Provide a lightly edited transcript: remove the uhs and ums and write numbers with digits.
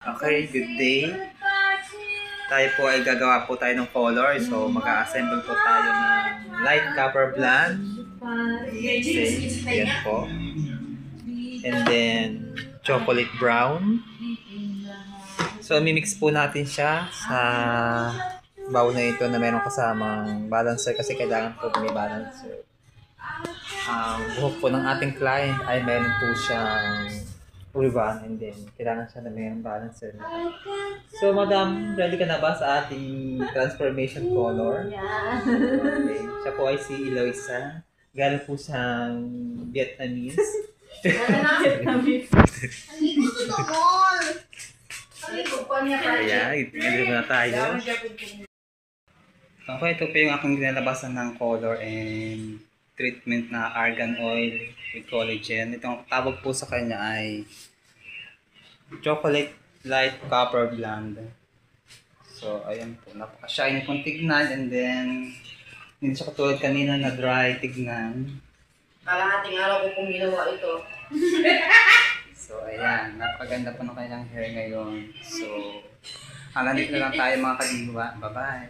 Okay, good day. Tayo po ay gagawa po tayo ng color. So, mag-a-assemble po tayo ng light copper blonde. Ayan po. And then, chocolate brown. So, mimix po natin siya sa bowl na ito na meron kasamang balancer kasi kailangan po may balancer. Buhok po ng ating client ay meron po siyang ribbon and then kailangan siya na mayroong balancer na. So, madam, ready ka na ba sa ating transformation color? Yeah. Okay. Siya po ay si Eloisa. Galing po sa Vietnamese. Vietnamese. Ayan, ito na tayo. Okay, ito po yung aking ginalabasan ng color and treatment na argan oil with collagen. Itong tawag po sa kanya ay chocolate light copper blonde. So, ayan po. Napaka-shiny pong tignan and then hindi siya katulad kanina na dry tignan. Kalahating araw ko pong ginawa ito. So, ayan. Napakaganda po ng kanilang hair ngayon. So, hanggang dito na lang tayo mga kadiwa. Bye-bye!